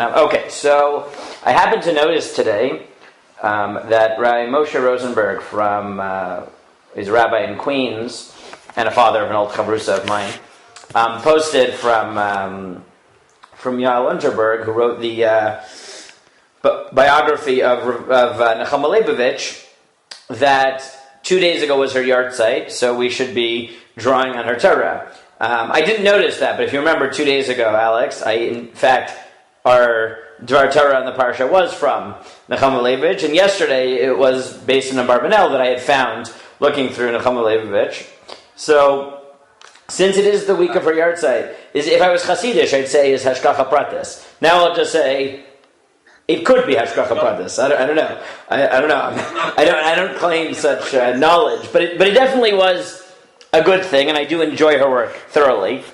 Okay, so I happened to notice today that Rabbi Moshe Rosenberg is a rabbi in Queens and a father of an old chavrusa of mine, posted from Yael Unterberg, who wrote the biography of Nechama Leibowitz, that 2 days ago was her yahrzeit, so we should be drawing on her Torah. I didn't notice that, but if you remember 2 days ago, Alex, our Dvar Torah on the parsha was from Nechama Leibowitz, and yesterday it was based on a Barbanel that I had found looking through Nechama Leibowitz. So, since it is the week of her yahrzeit, if I was Hasidish, I'd say is Hashgacha Pratis. Now I'll just say it could be Hashgacha Pratis. I don't know. I don't know. I don't claim such knowledge, but it definitely was a good thing, and I do enjoy her work thoroughly.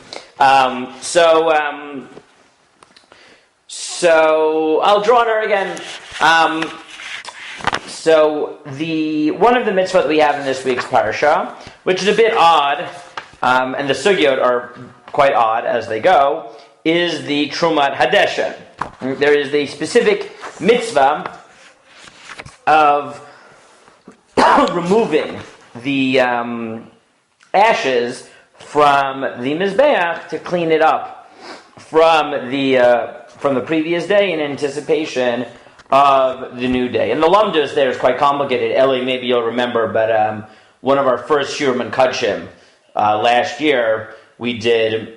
So I'll draw on her again. So one of the mitzvot that we have in this week's parsha, which is a bit odd, and the sugyot are quite odd as they go, is the Terumat Hadeshen. There is the specific mitzvah of removing the ashes from the mizbeach to clean it up from the previous day in anticipation of the new day. And the lumdus there is quite complicated. Ellie, maybe you'll remember, but one of our first Shiurim Kadshim last year, we did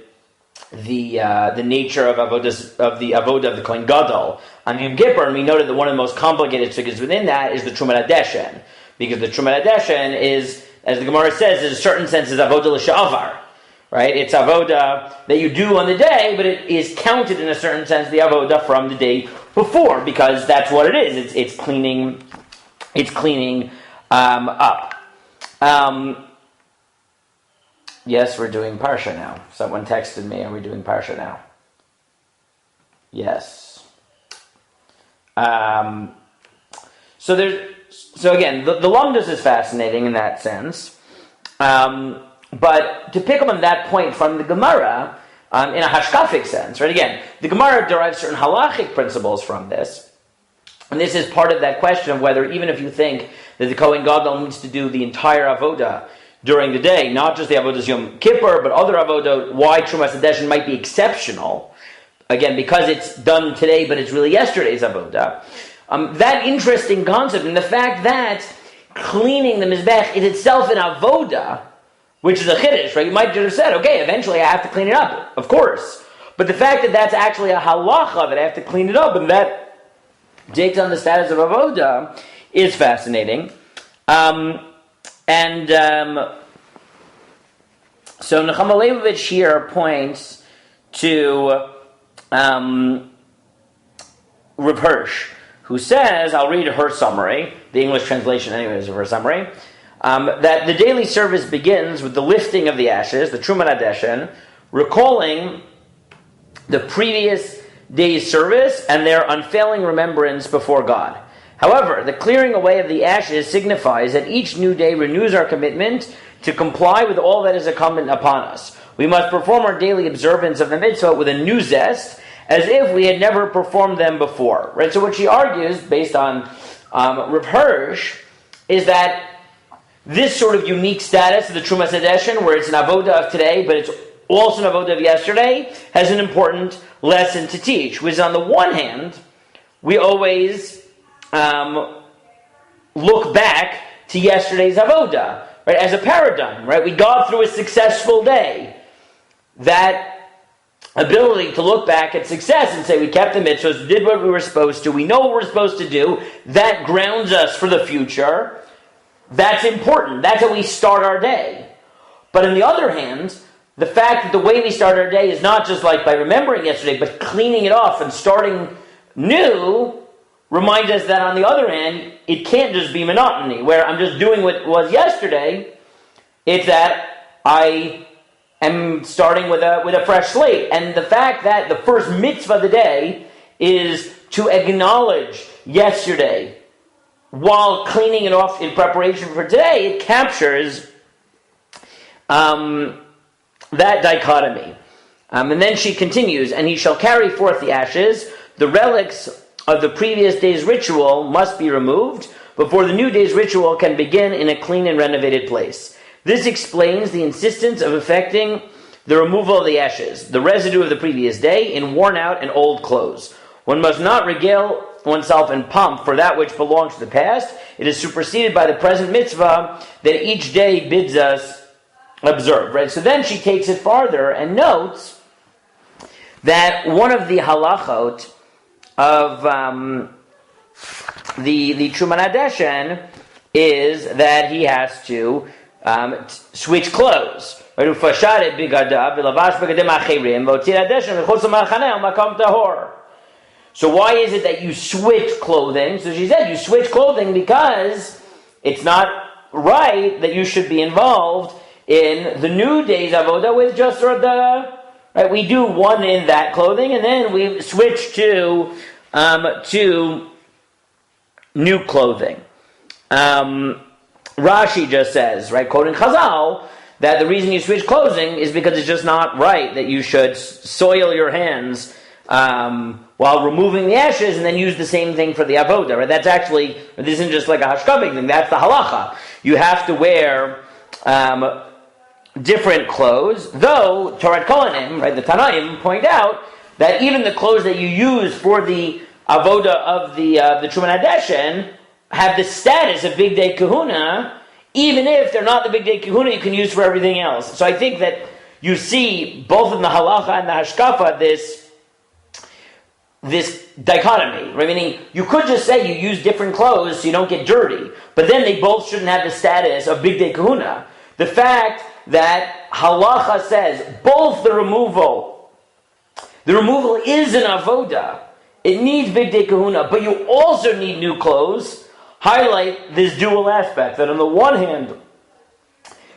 the nature of the avodah of the Kohen Gadol on Yom Kippur, and we noted that one of the most complicated figures within that is the Terumat Hadeshen, because the Terumat Hadeshen is, as the Gemara says, in a certain sense, is avodah l'sha'avar. Right? It's avodah that you do on the day, but it is counted in a certain sense, the avodah from the day before, because that's what it is. It's cleaning up. Yes, we're doing Parsha now. Someone texted me, are we doing Parsha now? Yes. So again, the lumdus is fascinating in that sense. But to pick up on that point from the Gemara, in a hashkafic sense, right? Again, the Gemara derives certain halachic principles from this, and this is part of that question of whether, even if you think that the Kohen Gadol needs to do the entire avodah during the day, not just the avodah Yom Kippur, but other avodah, why Terumat Hadeshen might be exceptional, again, because it's done today, but it's really yesterday's avodah. That interesting concept, and the fact that cleaning the mizbech is itself an avodah, which is a chiddush, right? You might just have said, okay, eventually I have to clean it up, of course. But the fact that that's actually a halacha, that I have to clean it up, and that takes on the status of avodah, is fascinating. So Nechama Leibowitz here points to Reb Hirsch, who says, I'll read her summary, the English translation anyways of her summary, that the daily service begins with the lifting of the ashes, the Terumat Hadeshen, recalling the previous day's service and their unfailing remembrance before God. However, the clearing away of the ashes signifies that each new day renews our commitment to comply with all that is incumbent upon us. We must perform our daily observance of the mitzvah with a new zest, as if we had never performed them before. Right? So what she argues, based on Reb Hirsch, is that this sort of unique status of the Terumat Hadeshen, where it's an avodah of today, but it's also an avodah of yesterday, has an important lesson to teach. Which is, on the one hand, we always look back to yesterday's avodah, right, as a paradigm. Right, we got through a successful day. That ability to look back at success and say we kept the mitzvahs, did what we were supposed to, we know what we're supposed to do, that grounds us for the future. That's important. That's how we start our day. But on the other hand, the fact that the way we start our day is not just like by remembering yesterday, but cleaning it off and starting new, reminds us that on the other hand, it can't just be monotony, where I'm just doing what was yesterday. It's that I am starting with a fresh slate. And the fact that the first mitzvah of the day is to acknowledge yesterday, while cleaning it off in preparation for today, it captures that dichotomy. And then she continues, and he shall carry forth the ashes the relics of the previous day's ritual must be removed before the new day's ritual can begin in a clean and renovated place. This explains the insistence of effecting the removal of the ashes, the residue of the previous day, in worn out and old clothes. One must not regale oneself in pomp for that which belongs to the past. It is superseded by the present mitzvah that each day bids us observe. Right? So then she takes it farther and notes that one of the halachot of the Terumat Hadeshen is that he has to switch clothes. So why is it that you switch clothing? So she said you switch clothing because it's not right that you should be involved in the new day's avodah with just the right. We do one in that clothing and then we switch to new clothing. Rashi just says, right, quoting Chazal, that the reason you switch clothing is because it's just not right that you should soil your hands while removing the ashes and then use the same thing for the avodah. Right? That's actually, this isn't just like a hashkavik thing, that's the halacha. You have to wear different clothes, though Torah Kohanim, right, the Tanaim, point out that even the clothes that you use for the avodah of the Terumat Hadeshen have the status of Big Day Kahuna, even if they're not the Big Day Kahuna you can use for everything else. So I think that you see both in the halacha and the hashkafa this dichotomy, right? Meaning you could just say you use different clothes so you don't get dirty, but then they both shouldn't have the status of Big Day Kahuna. The fact that halacha says both the removal is an avodah, it needs Big Day Kahuna, but you also need new clothes, highlight this dual aspect, that on the one hand,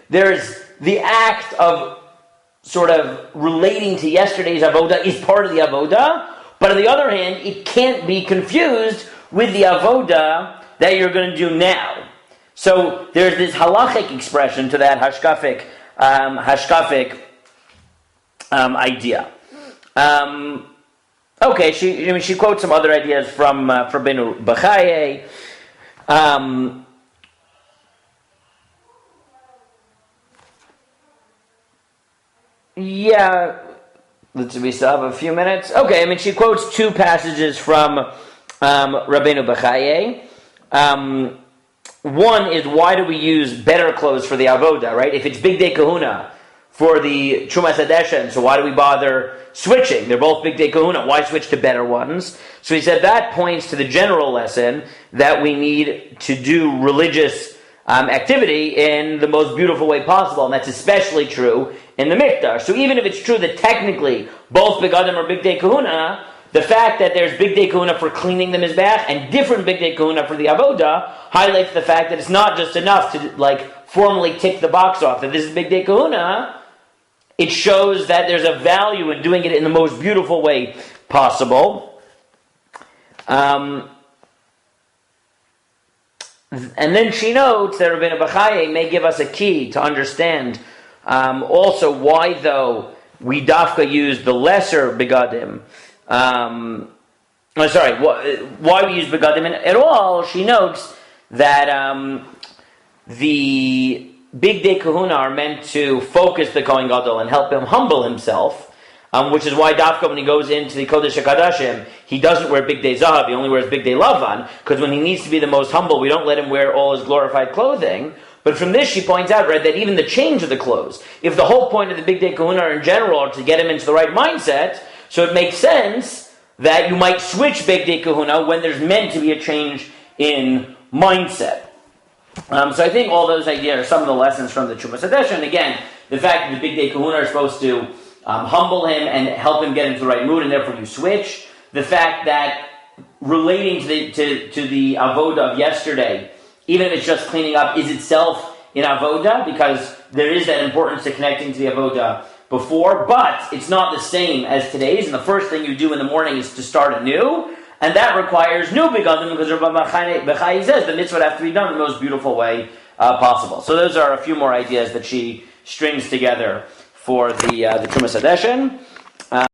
there's the act of sort of relating to yesterday's avodah is part of the avodah, but on the other hand, it can't be confused with the avodah that you're going to do now. So there's this halachic expression to that hashkafic idea. Okay, she quotes some other ideas from Rabbeinu Bechaye. We still have a few minutes. Okay, she quotes two passages from Rabbeinu Bechaye. One is, why do we use better clothes for the avodah, right? If it's Big Day Kahuna for the Terumat Hadeshen, so why do we bother switching? They're both Big Day Kahuna. Why switch to better ones? So he said that points to the general lesson that we need to do religious activity in the most beautiful way possible, and that's especially true in the Mikdash. So even if it's true that technically both Begadim are Big Day Kahuna, the fact that there's Big Day Kahuna for cleaning the Mizbeach and different Big Day Kahuna for the Avodah highlights the fact that it's not just enough to formally tick the box off that this is Big Day Kahuna. It shows that there's a value in doing it in the most beautiful way possible. And then she notes that Rabbeinu Bechaye may give us a key to understand also why, though, we dafka use the lesser begadim. Why we use begadim at all. She notes that the Big Day Kahuna are meant to focus the Kohen Gadol and help him humble himself, which is why dafka when he goes into the Kodesh HaKadashim, he doesn't wear Big Day Zahav, he only wears Big Day Lavan, because when he needs to be the most humble, we don't let him wear all his glorified clothing. But from this, she points out, right, that even the change of the clothes, if the whole point of the Big Day Kahuna in general are to get him into the right mindset, so it makes sense that you might switch Big Day Kahuna when there's meant to be a change in mindset. So I think all those ideas are some of the lessons from the Terumat Hadeshen. And again, the fact that the Big Day Kahuna are supposed to humble him and help him get into the right mood, and therefore you switch. The fact that relating to the avodah of yesterday, even if it's just cleaning up, is itself in avodah, because there is that importance to connecting to the avodah before, but it's not the same as today's, and the first thing you do in the morning is to start anew, and that requires new begadim, because Rabbi Bechaye says the mitzvah would have to be done in the most beautiful way possible. So those are a few more ideas that she strings together for the Terumat Hadeshen.